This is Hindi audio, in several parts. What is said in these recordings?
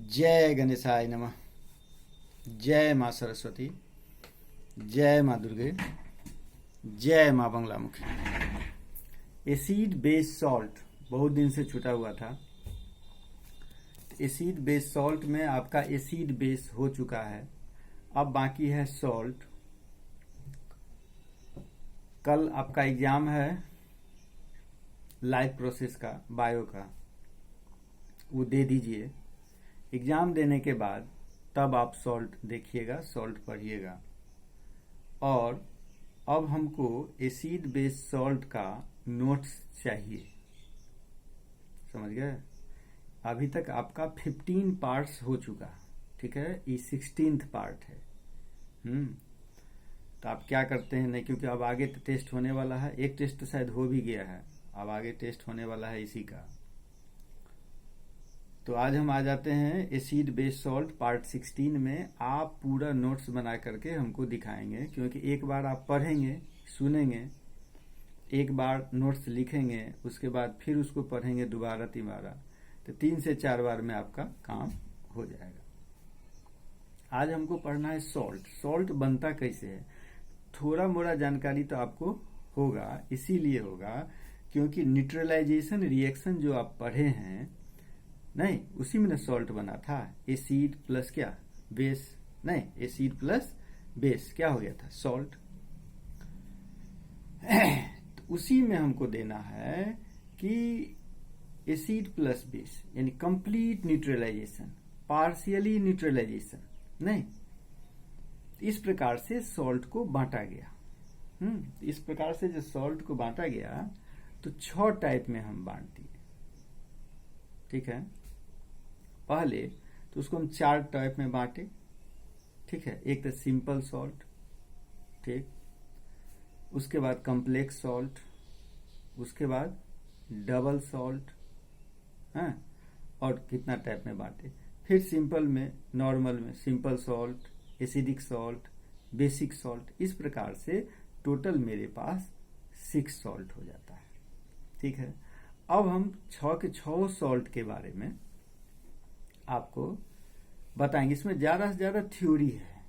जय गणेशाय नमः। जय माँ सरस्वती, जय माँ दुर्गे, जय माँ बंगलामुखी। एसिड बेस सॉल्ट बहुत दिन से छूटा हुआ था। एसिड बेस सॉल्ट में आपका एसिड बेस हो चुका है, अब बाकी है सॉल्ट। कल आपका एग्जाम है लाइफ प्रोसेस का, बायो का, वो दे दीजिए। एग्जाम देने के बाद तब आप सॉल्ट देखिएगा, सॉल्ट पढ़िएगा। और अब हमको एसिड बेस सॉल्ट का नोट्स चाहिए, समझ गए। अभी तक आपका 15 पार्ट्स हो चुका, ठीक है, ये 16th पार्ट है। तो आप क्या करते हैं, नहीं क्योंकि अब आगे टेस्ट होने वाला है। एक टेस्ट तो शायद हो भी गया है, अब आगे टेस्ट होने वाला है इसी का। तो आज हम आ जाते हैं एसिड बेस सॉल्ट पार्ट 16 में। आप पूरा नोट्स बना करके हमको दिखाएंगे, क्योंकि एक बार आप पढ़ेंगे, सुनेंगे, एक बार नोट्स लिखेंगे, उसके बाद फिर उसको पढ़ेंगे दोबारा तिबारा, तो 3 से 4 बार में आपका काम हो जाएगा। आज हमको पढ़ना है सॉल्ट। सॉल्ट बनता कैसे है, थोड़ा मोड़ा जानकारी तो आपको होगा, इसीलिए होगा क्योंकि न्यूट्रलाइजेशन रिएक्शन जो आप पढ़े हैं, नहीं उसी में सॉल्ट बना था। एसिड प्लस क्या, बेस, नहीं एसिड प्लस बेस क्या हो गया था, सॉल्ट। तो उसी में हमको देना है कि एसिड प्लस बेस यानी कंप्लीट न्यूट्रलाइजेशन, पार्शियली न्यूट्रलाइजेशन नहीं। इस प्रकार से सॉल्ट को बांटा गया। इस प्रकार से जो सॉल्ट को बांटा गया तो 6 टाइप में हम बांट दिए, ठीक है। पहले तो उसको हम 4 टाइप में बांटे, ठीक है। एक तो सिंपल सॉल्ट, ठीक, उसके बाद कॉम्प्लेक्स सॉल्ट, उसके बाद डबल सॉल्ट, हाँ, और कितना टाइप में बांटे। फिर सिंपल में, नॉर्मल में, simple salt, acidic salt, basic salt, इस प्रकार से टोटल मेरे पास 6 सॉल्ट हो जाता है, ठीक है। अब हम 6 के 6 सॉल्ट के बारे में आपको बताएंगे। इसमें ज्यादा से ज्यादा थ्योरी है,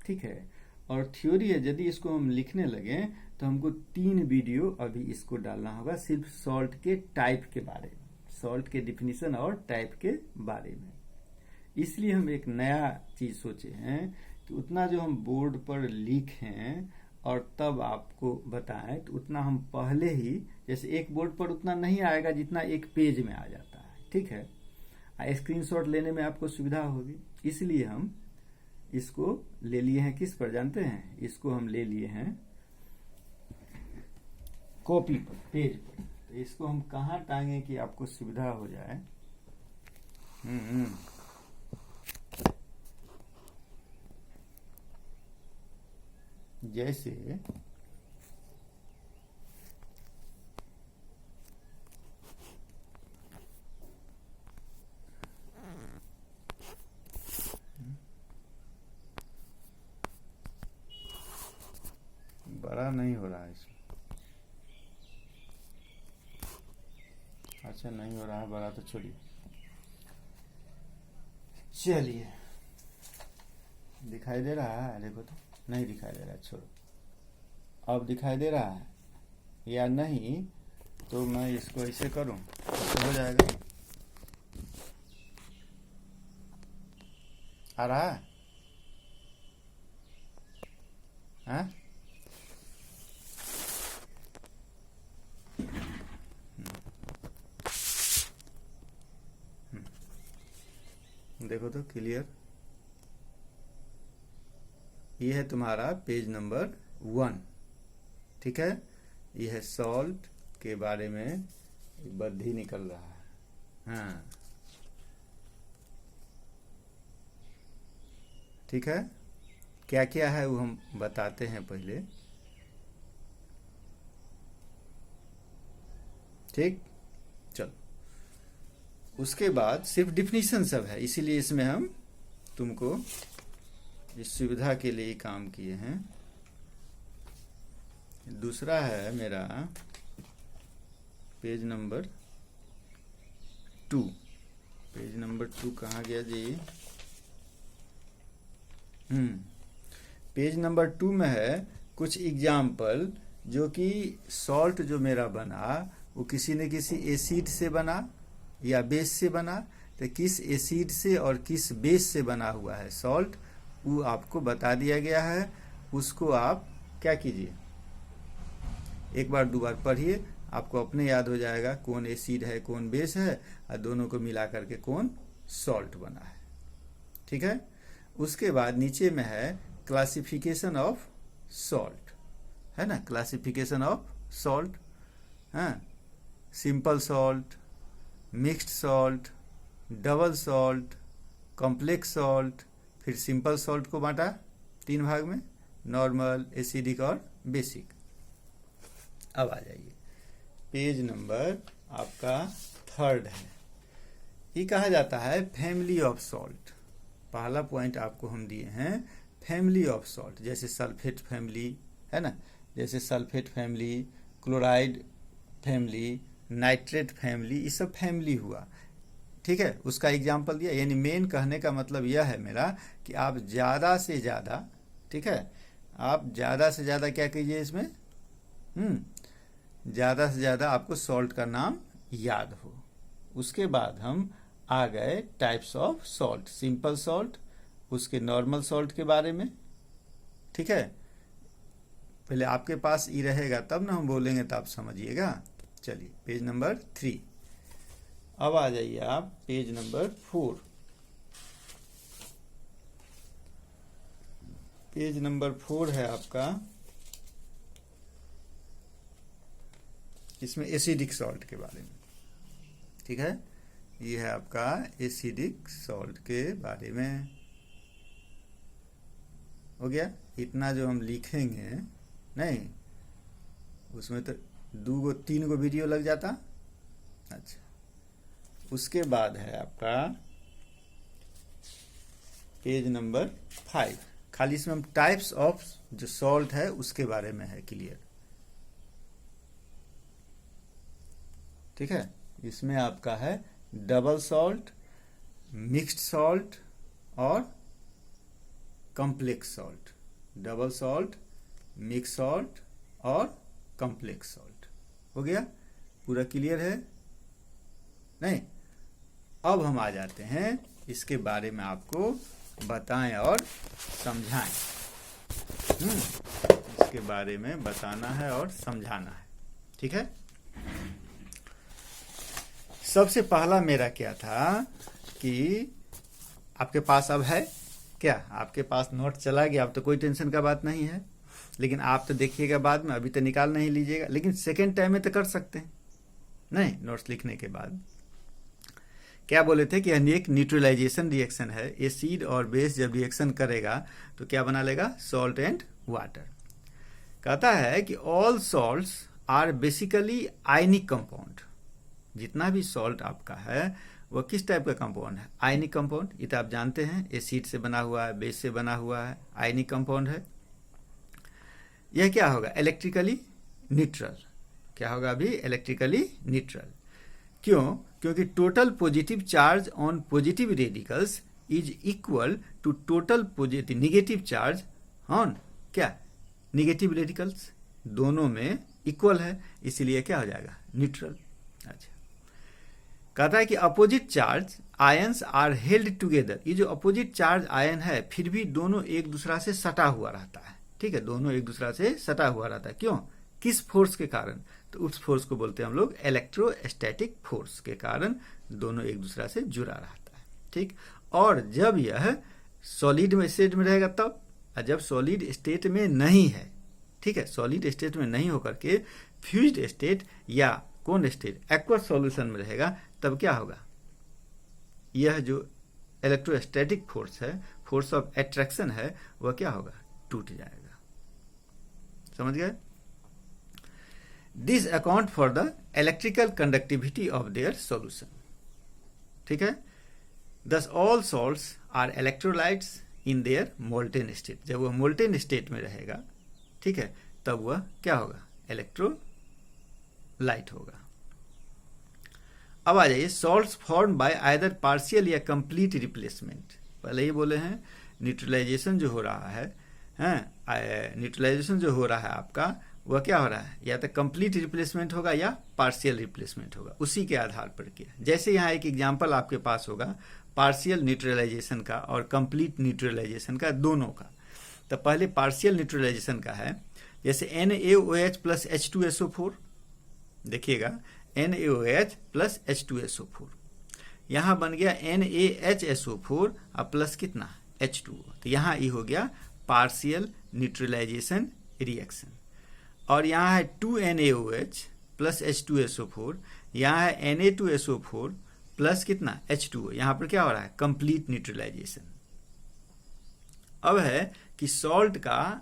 ठीक है, और थ्योरी है। यदि इसको हम लिखने लगे तो हमको 3 वीडियो अभी इसको डालना होगा, सिर्फ सॉल्ट के टाइप के बारे में, सॉल्ट के डिफिनीशन और टाइप के बारे में। इसलिए हम एक नया चीज सोचे हैं कि उतना जो हम बोर्ड पर लिखें और तब आपको बताएं, तो उतना हम पहले ही, जैसे एक बोर्ड पर उतना नहीं आएगा जितना एक पेज में आ जाता है, ठीक है। स्क्रीनशॉट लेने में आपको सुविधा होगी, इसलिए हम इसको ले लिए हैं किस पर जानते हैं, इसको हम ले लिए हैं कॉपी पर, पेज पर। तो इसको हम कहाँ टांगे कि आपको सुविधा हो जाए। जैसे बड़ा नहीं हो रहा है इसमें, अच्छा नहीं हो रहा है बड़ा, तो छोड़िए, चलिए। दिखाई दे रहा है, देखो तो नहीं दिखाई दे रहा है, छोड़ो। अब दिखाई दे रहा है या नहीं, तो मैं इसको ऐसे करूं तो हो जाएगा। आ रहा है, हाँ? देखो तो क्लियर। ये है तुम्हारा पेज नंबर 1, ठीक है। ये है सॉल्ट के बारे में बद्धी निकल रहा है, हाँ, ठीक है। क्या क्या है वो हम बताते हैं पहले, ठीक। चलो, उसके बाद सिर्फ डिफिनीशन सब है, इसीलिए इसमें हम तुमको इस सुविधा के लिए काम किए हैं। दूसरा है मेरा पेज नंबर 2, पेज नंबर 2 कहाँ गया जी? पेज नंबर 2 में है कुछ एग्जाम्पल, जो कि सॉल्ट जो मेरा बना वो किसी न किसी एसिड से बना या बेस से बना। तो किस एसिड से और किस बेस से बना हुआ है सॉल्ट, वो आपको बता दिया गया है। उसको आप क्या कीजिए, एक बार 2 बार पढ़िए, आपको अपने याद हो जाएगा कौन एसिड है कौन बेस है, और दोनों को मिला करके कौन सॉल्ट बना है। ठीक है। उसके बाद नीचे में है क्लासिफिकेशन ऑफ सॉल्ट, है ना, क्लासिफिकेशन ऑफ सॉल्ट। हाँ, simple salt, mixed salt, double salt, complex salt. फिर सिंपल सॉल्ट को बांटा 3 भाग में, नॉर्मल, एसिडिक और बेसिक। अब आ जाइए, पेज नंबर आपका 3 है। ये कहा जाता है फैमिली ऑफ सॉल्ट। पहला पॉइंट आपको हम दिए हैं फैमिली ऑफ सॉल्ट, जैसे सल्फेट फैमिली, है ना, जैसे sulphate family, chloride family, nitrate family, ये सब फैमिली हुआ। ठीक है, उसका एग्जाम्पल दिया। यानी मेन कहने का मतलब यह है मेरा कि आप ज़्यादा से ज़्यादा, ठीक है, आप ज़्यादा से ज़्यादा क्या कीजिए इसमें, ज़्यादा से ज़्यादा आपको सॉल्ट का नाम याद हो। उसके बाद हम आ गए types of salt, simple salt, उसके नॉर्मल सॉल्ट के बारे में। ठीक है, पहले आपके पास ई रहेगा तब ना हम बोलेंगे, तो आप समझिएगा। चलिए पेज नंबर 3। अब आ जाइए आप पेज नंबर 4। पेज नंबर 4 है आपका, इसमें एसिडिक सॉल्ट के बारे में। ठीक है, ये है आपका एसिडिक सॉल्ट के बारे में। हो गया इतना जो हम लिखेंगे, नहीं उसमें तो 2-3 वीडियो लग जाता। अच्छा, उसके बाद है आपका पेज नंबर 5। खाली इसमें हम टाइप्स ऑफ जो सॉल्ट है उसके बारे में है क्लियर। ठीक है, इसमें आपका है डबल सॉल्ट, मिक्स्ड सॉल्ट और complex salt. Double salt, mix salt और कॉम्प्लेक्स सॉल्ट। हो गया, पूरा क्लियर है? नहीं, अब हम आ जाते हैं इसके बारे में आपको बताएं और समझाएं। इसके बारे में बताना है और समझाना है। ठीक है, सबसे पहला मेरा क्या था कि आपके पास अब है क्या, आपके पास नोट चला गया, अब तो कोई टेंशन का बात नहीं है। लेकिन आप तो देखिएगा बाद में, अभी तो निकाल नहीं लीजिएगा, लेकिन सेकेंड टाइम में तो कर सकते हैं। नहीं, नोट्स लिखने के बाद क्या बोले थे कि एक न्यूट्रलाइजेशन रिएक्शन है। एसिड और बेस जब रिएक्शन करेगा तो क्या बना लेगा, सॉल्ट एंड वाटर। कहता है कि all salts are basically ionic compound. जितना भी सॉल्ट आपका है वह किस टाइप का कंपाउंड है, आयनिक कंपाउंड। ये तो आप जानते हैं, एसिड से बना हुआ है, बेस से बना हुआ है, आयनिक कंपाउंड है। यह क्या होगा, इलेक्ट्रिकली न्यूट्रल। क्या होगा अभी, इलेक्ट्रिकली न्यूट्रल। क्यों, क्योंकि total positive charge on positive radicals is equal to total positive negative charge on क्या, निगेटिव रेडिकल्स। दोनों में इक्वल है, इसीलिए क्या हो जाएगा, न्यूट्रल। अच्छा, कहता है कि opposite charge ions are held together. ये जो अपोजिट चार्ज आयन है फिर भी दोनों एक दूसरा से सटा हुआ रहता है। ठीक है, दोनों एक दूसरा से सटा हुआ रहता है। क्यों, किस फोर्स के कारण, तो उस फोर्स को बोलते हैं हम लोग इलेक्ट्रोस्टैटिक फोर्स के कारण दोनों एक दूसरा से जुड़ा रहता है। ठीक, और जब यह सॉलिड स्टेट में रहेगा तब, और जब सॉलिड स्टेट में नहीं है, ठीक है, सॉलिड स्टेट में नहीं होकर के फ्यूज्ड स्टेट या कौन स्टेट, एक्वस सॉल्यूशन में रहेगा, तब क्या होगा, यह जो इलेक्ट्रोस्टैटिक फोर्स है, फोर्स ऑफ अट्रैक्शन है, वह क्या होगा, टूट जाएगा। समझ गए? This account for the electrical conductivity of their solution. ठीक है, thus all salts are electrolytes in their molten state. जब वह मोल्टेन स्टेट में रहेगा, ठीक है, तब वह क्या होगा, इलेक्ट्रोलाइट होगा। अब आ जाइए salts form by either partial या कंप्लीट रिप्लेसमेंट। पहले ही बोले हैं न्यूट्रलाइजेशन जो हो रहा है, न्यूट्रलाइजेशन जो हो रहा है आपका, वह क्या हो रहा है, या तो कंप्लीट रिप्लेसमेंट होगा या पार्शियल रिप्लेसमेंट होगा, उसी के आधार पर किया। जैसे यहाँ एक एग्जांपल आपके पास होगा पार्शियल न्यूट्रलाइजेशन का और कंप्लीट न्यूट्रलाइजेशन का, दोनों का। तो पहले पार्शियल न्यूट्रलाइजेशन का है, जैसे NaOH प्लस H2SO4, देखिएगा NaOH प्लस H2SO4, यहाँ बन गया NaHSO4 और प्लस कितना H2O, तो यहाँ ये हो गया पार्शियल न्यूट्रलाइजेशन रिएक्शन। और यहाँ है 2NaOH प्लस H2SO4, यहाँ है Na2SO4 प्लस कितना H2O, यहाँ पर क्या हो रहा है, कंप्लीट न्यूट्रलाइजेशन। अब है कि सॉल्ट का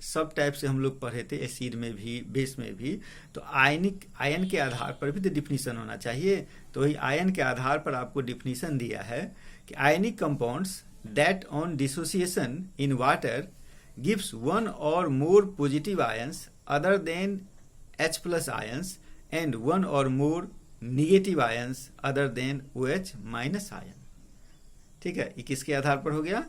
सब टाइप से हम लोग पढ़े थे, एसिड में भी बेस में भी, तो आयन के आधार पर भी तो डिफिनीशन होना चाहिए। तो वही आयन के आधार पर आपको डिफिनीशन दिया है कि ionic compounds that on dissociation in water gives one और more positive ions other than H plus ions and one और more negative ions other than OH minus ion. ठीक है, ये किसके आधार पर हो गया,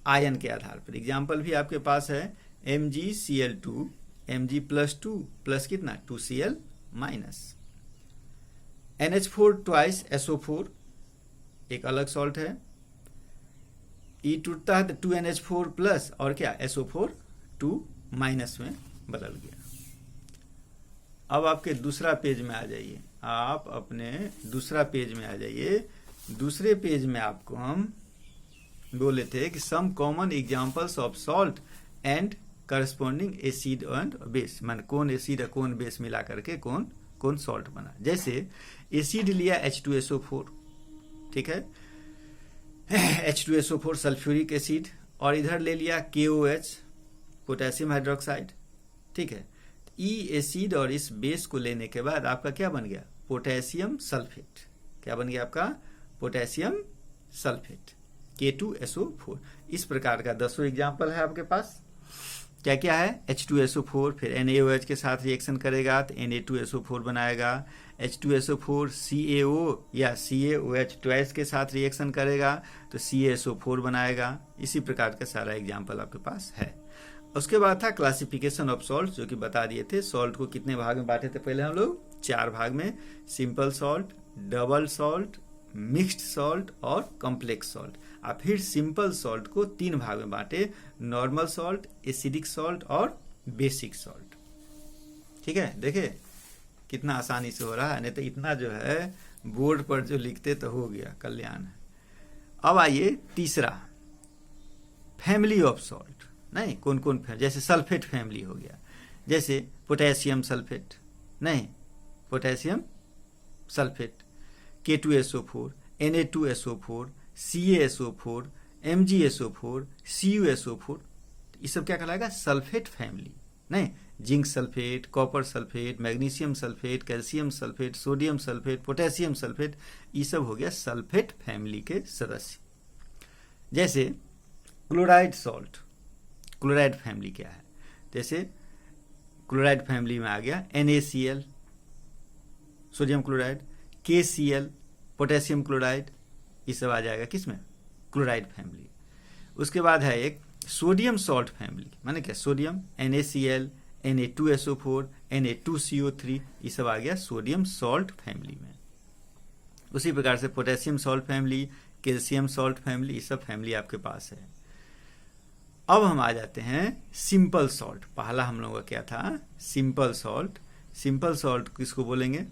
आयन के आधार पर। एग्जाम्पल भी आपके पास है MgCl2, Mg प्लस 2 प्लस कितना 2Cl minus, NH4 twice SO4 एक अलग सॉल्ट है, E टूटता है तो 2NH4 प्लस और क्या SO4 2 माइनस में बदल गया। अब आपके दूसरा पेज में आ जाइए, आप अपने दूसरा पेज में आ जाइए। दूसरे पेज में आपको हम बोले थे कि some common examples of salt and corresponding acid and base, मान कौन एसिड और कौन बेस मिला करके कौन कौन सॉल्ट बना। जैसे एसिड लिया H2SO4, ठीक है, H2SO4 सल्फ्यूरिक एसिड, और इधर ले लिया KOH पोटेशियम हाइड्रोक्साइड, ठीक है। ई एसिड और इस बेस को लेने के बाद आपका क्या बन गया, पोटेशियम सल्फेट। क्या बन गया आपका, पोटेशियम सल्फेट K2SO4। इस प्रकार का 10 एग्जाम्पल है आपके पास। क्या क्या है, H2SO4 फिर NaOH के साथ रिएक्शन करेगा तो Na2SO4 बनाएगा, H2SO4 CaO या CaOH ट्वाइस के साथ रिएक्शन करेगा तो CaSO4 बनाएगा। इसी प्रकार का सारा एग्जाम्पल आपके पास है। उसके बाद था क्लासिफिकेशन ऑफ सॉल्ट, जो कि बता दिए थे सॉल्ट को कितने भाग में बांटे थे पहले हम लोग, 4 भाग में, simple salt, double salt, mixed salt और कॉम्प्लेक्स सॉल्ट। आप फिर सिंपल सॉल्ट को 3 भाग में बांटे, नॉर्मल सॉल्ट, एसिडिक सॉल्ट और बेसिक सॉल्ट। ठीक है, देखे कितना आसानी से हो रहा है, नहीं तो इतना जो है बोर्ड पर जो लिखते तो हो गया कल्याण है। अब आइए तीसरा, फैमिली ऑफ सॉल्ट। नहीं, कौन कौन, जैसे सल्फेट फैमिली हो गया, जैसे पोटेशियम सल्फेट, नहीं potassium sulphate, K2SO4, Na2SO4, CaSO4, MgSO4, CuSO4, ये सब क्या कहलाएगा, सल्फेट फैमिली। नहीं, zinc sulphate, copper sulphate, magnesium sulphate, calcium sulphate, sodium sulphate, potassium sulphate, ये सब हो गया सल्फेट फैमिली के सदस्य। जैसे क्लोराइड सॉल्ट, क्लोराइड फैमिली क्या है, जैसे क्लोराइड फैमिली में आ गया NaCl sodium chloride, KCl potassium chloride, ये सब आ जाएगा किसमें, क्लोराइड फैमिली। उसके बाद है एक सोडियम सॉल्ट फैमिली, माने क्या, सोडियम NaCl, Na2SO4, Na2CO3, ये सब आ गया सोडियम सॉल्ट फैमिली में। उसी प्रकार से potassium salt family, calcium salt family, ये सब फैमिली आपके पास है। अब हम आ जाते हैं सिंपल सॉल्ट। पहला हम लोगों का क्या था, सिंपल सॉल्ट। सिंपल सॉल्ट किसको बोलेंगे,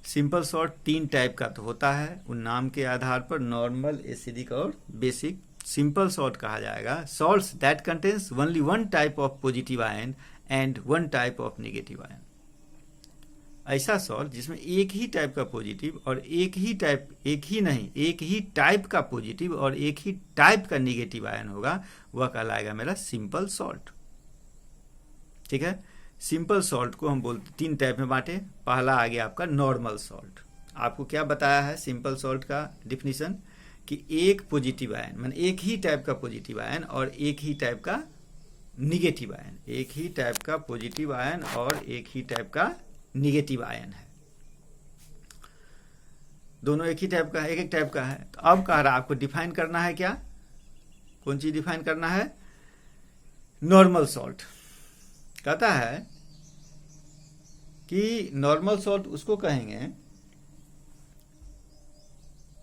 सिंपल सॉल्ट 3 टाइप का तो होता है, उन नाम के आधार पर, नॉर्मल, एसिडिक और बेसिक। सिंपल सॉल्ट कहा जाएगा salts that contains only 1 type of positive ion and 1 type of negative ion. ऐसा सॉल्ट जिसमें एक ही टाइप का पॉजिटिव और एक ही टाइप का पॉजिटिव और एक ही टाइप का नेगेटिव आयन होगा, वह कहलाएगा मेरा सिंपल सॉल्ट। ठीक है, सिंपल सॉल्ट को हम बोलते 3 टाइप में बांटे। पहला आ गया आपका नॉर्मल सॉल्ट। आपको क्या बताया है सिंपल सॉल्ट का डिफिनीशन, कि एक पॉजिटिव आयन, मान एक ही टाइप का पॉजिटिव आयन और एक ही टाइप का निगेटिव आयन, एक ही टाइप का पॉजिटिव आयन और एक ही टाइप का निगेटिव आयन है। दोनों एक ही टाइप का है, एक टाइप का है। तो अब कह रहा है आपको डिफाइन करना है क्या, कौन चीज डिफाइन करना है, नॉर्मल सॉल्ट। कहता है कि नॉर्मल सॉल्ट उसको कहेंगे,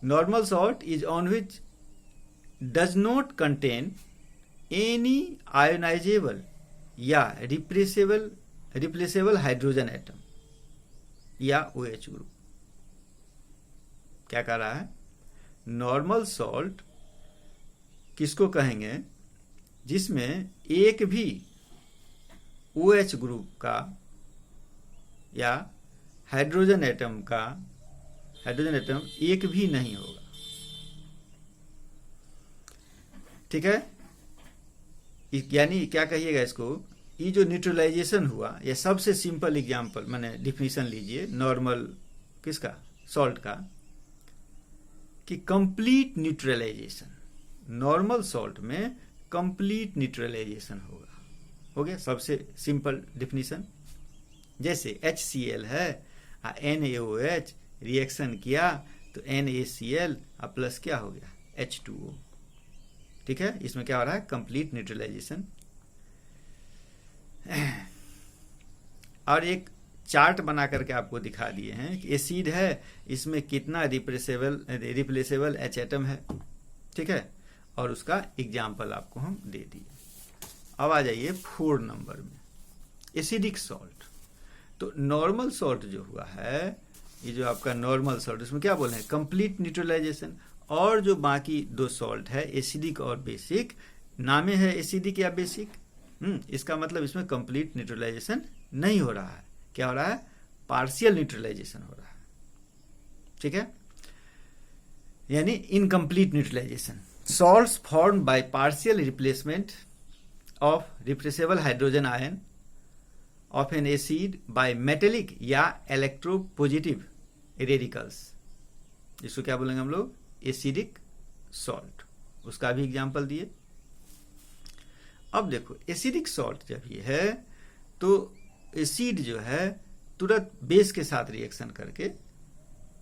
normal salt is on which does not contain any ionisable या रिप्लेसेबल हाइड्रोजन एटम या OH ग्रुप। क्या कह रहा है, नॉर्मल सॉल्ट किसको कहेंगे, जिसमें एक भी OH ग्रुप का या हाइड्रोजन एटम एक भी नहीं होगा। ठीक है, यानी क्या कहिएगा इसको, ये जो न्यूट्रलाइजेशन हुआ, ये सबसे सिंपल एग्जांपल मैंने डिफिनीशन लीजिए नॉर्मल किसका, सॉल्ट का, कि कंप्लीट न्यूट्रलाइजेशन, नॉर्मल सॉल्ट में कंप्लीट न्यूट्रलाइजेशन होगा। हो गया सबसे सिंपल डिफिनीशन। जैसे HCl है, NaOH रिएक्शन किया तो NaCl प्लस क्या हो गया, H2O। ठीक है, इसमें क्या हो रहा है, कंप्लीट न्यूट्रलाइजेशन। और एक चार्ट बना करके आपको दिखा दिए हैं कि एसिड है, इसमें कितना रिप्लेसेबल H एटम है। ठीक है, और उसका एग्जाम्पल आपको हम दे दिए। अब आ जाइए 4 नंबर में, एसिडिक सॉल्ट। तो नॉर्मल सॉल्ट जो हुआ है, ये जो आपका नॉर्मल सॉल्ट, इसमें क्या बोले हैं, कंप्लीट न्यूट्रलाइजेशन। और जो बाकी 2 सॉल्ट है, एसिडिक और बेसिक, नामे है एसिडिक या बेसिक, इसका मतलब इसमें कंप्लीट न्यूट्रलाइजेशन नहीं हो रहा है। क्या हो रहा है, पार्शियल न्यूट्रलाइजेशन हो रहा है। ठीक है, यानी incomplete neutralization. Salts formed by partial replacement of replaceable hydrogen ion of an acid by metallic या इलेक्ट्रोपॉजिटिव रेडिकल्स, जिसको क्या बोलेंगे हम लोग, एसिडिक सॉल्ट। उसका भी एग्जांपल दिए। अब देखो एसिडिक सॉल्ट जब ये है तो एसिड जो है तुरंत बेस के साथ रिएक्शन करके,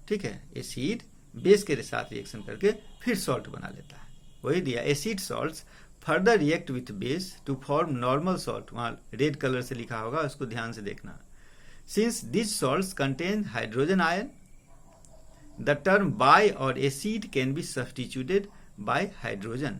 ठीक है, एसिड बेस के साथ रिएक्शन करके फिर सॉल्ट बना लेता है। वही दिया, acid salts further react with base to form normal salt. वहां रेड कलर से लिखा होगा, उसको ध्यान से देखना। Since this salts contain hydrogen ion, the term by और acid can be substituted by hydrogen.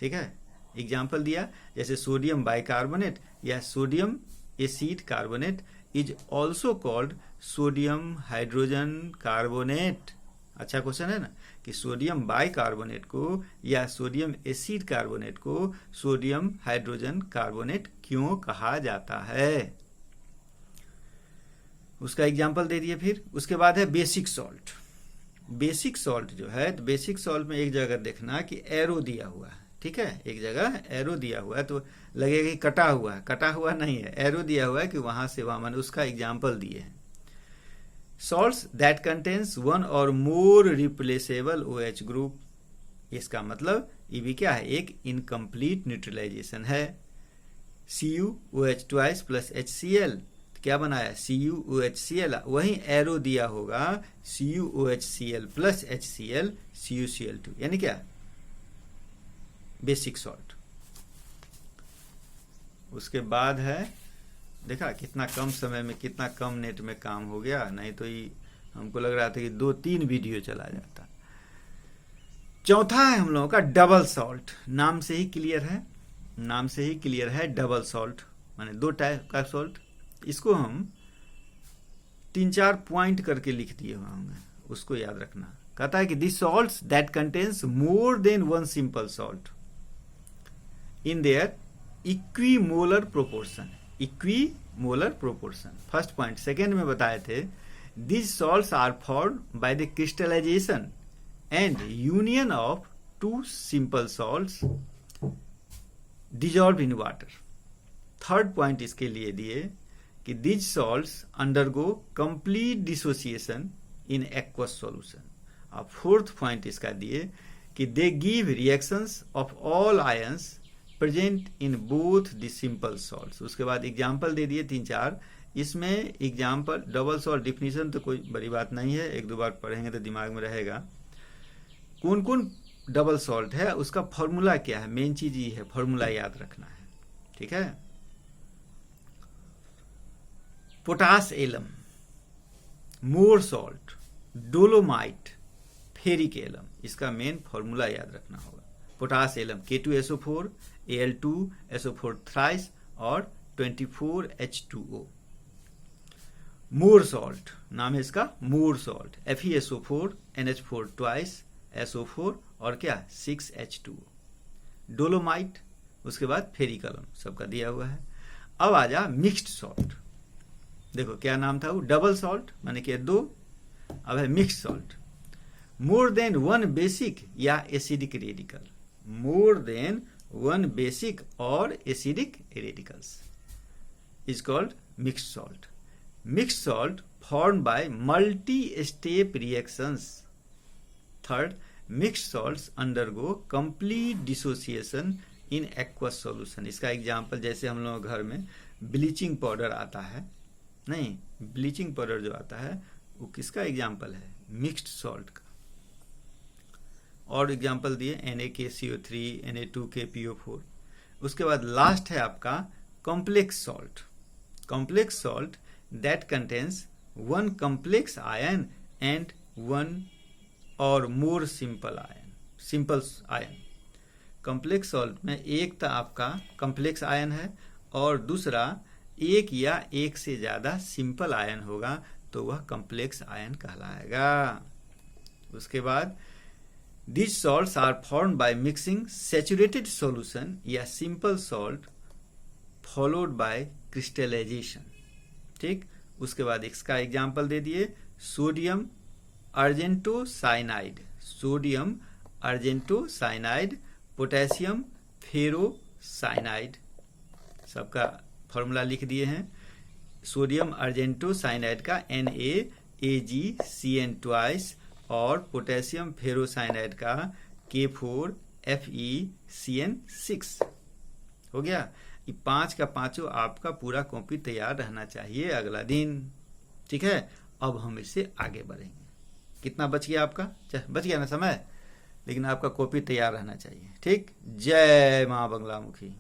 ठीक है, एग्जाम्पल दिया, जैसे सोडियम बाइकार्बोनेट या sodium acid carbonate is also called sodium hydrogen carbonate. अच्छा क्वेश्चन है ना, कि सोडियम बाइकार्बोनेट को या सोडियम एसिड कार्बोनेट को सोडियम हाइड्रोजन कार्बोनेट क्यों कहा जाता है, उसका एग्जाम्पल दे दिए। फिर उसके बाद है बेसिक सॉल्ट। बेसिक सॉल्ट जो है, तो बेसिक सॉल्ट में एक जगह देखना कि एरो दिया हुआ है। ठीक है, एक जगह एरो दिया हुआ है तो लगेगा कि कटा हुआ है, कटा हुआ नहीं है, एरो दिया हुआ है कि वहां से वहां, मैंने उसका एग्जाम्पल दिए हैं। सॉल्ट्स दैट कंटेन्स 1 और मोर रिप्लेसेबल OH ग्रुप, इसका मतलब ये भी क्या है, एक इनकम्प्लीट न्यूट्रलाइजेशन है। CuOH ट्वाइस प्लस HCl, क्या बनाया, CuOHCl, वहीं एरो दिया होगा CuOHCl प्लस HCl CuCl2, यानी क्या, बेसिक सॉल्ट। उसके बाद है, देखा कितना कम समय में, कितना कम नेट में काम हो गया, नहीं तो ये हमको लग रहा था कि 2-3 वीडियो चला जाता। चौथा है हम लोगों का डबल सॉल्ट। नाम से ही क्लियर है, नाम से ही क्लियर है, डबल सॉल्ट माने 2 टाइप का सॉल्ट। इसको हम 3-4 पॉइंट करके लिख दिए होंगे, उसको याद रखना। कहता है कि this salts that contains more than 1 simple salt in their equimolar proportion, equimolar proportion, first point. Second में बताए थे, these salts are formed by the crystallization and union of 2 simple salts dissolved in water। Third point इसके लिए दिए कि these salts undergo complete dissociation in aqueous solution। अब फोर्थ पॉइंट इसका दिए कि they give reactions of all ions present in both the simple salts. उसके बाद एग्जाम्पल दे दिए 3-4, इसमें एग्जाम्पल डबल सॉल्ट डिफिनीशन तो कोई बड़ी बात नहीं है, एक दो बार पढ़ेंगे तो दिमाग में रहेगा। कौन कौन डबल सॉल्ट है, उसका फॉर्मूला क्या है, मेन चीज ये है, फॉर्मूला याद रखना है, ठीक है। पोटास एलम, मोर सॉल्ट, डोलोमाइट, फेरिक एलम, इसका मेन फॉर्मूला याद रखना होगा। Potash alum K2SO4, Al2SO4 thrice और 24H2O। मोर सॉल्ट, नाम है इसका मोर salt, FeSO4, NH4 twice, SO4 और क्या 6H2O। डोलोमाइट, उसके बाद फेरिक एलम, सबका दिया हुआ है। अब आ जा मिक्स्ड सॉल्ट, देखो क्या नाम था वो, डबल सॉल्ट माने कि दो, अब है mixed salt. More than one basic या acidic radical, more than one basic और acidic radicals is called mixed salt. Mixed salt formed by multi step reactions. Third, mixed salts undergo complete dissociation in aqueous solution. इसका एग्जांपल जैसे हम लोग घर में ब्लीचिंग पाउडर आता है, नहीं ब्लीचिंग पाउडर जो आता है वो किसका एग्जांपल है, मिक्स्ड सॉल्ट का। और एग्जांपल दिए NaKCO3, Na2KPO4। उसके बाद लास्ट है आपका complex salt. Complex salt that contains one complex ion and one और more simple ion. Complex salt में एक तो आपका कॉम्प्लेक्स आयन है और दूसरा एक या एक से ज्यादा सिंपल आयन होगा तो वह कॉम्प्लेक्स आयन कहलाएगा। उसके बाद these salts are formed by mixing saturated solution या simple salt followed by crystallization, ठीक। उसके बाद इसका एग्जांपल दे दिए, सोडियम अर्जेंटोसाइनाइड, सोडियम अर्जेंटोसाइनाइड, पोटेशियम फेरोसाइनाइड, सबका फॉर्मूला लिख दिए हैं। सोडियम अर्जेंटोसाइनाइड का NaAgCN ट्वाइस और पोटेशियम फेरोसाइनाइड का K4FeCN6 हो गया। ये 5 का 5 आपका पूरा कॉपी तैयार रहना चाहिए अगला दिन, ठीक है। अब हम इससे आगे बढ़ेंगे। कितना बच गया आपका, बच गया ना समय, लेकिन आपका कॉपी तैयार रहना चाहिए, ठीक। जय मां बंगलामुखी।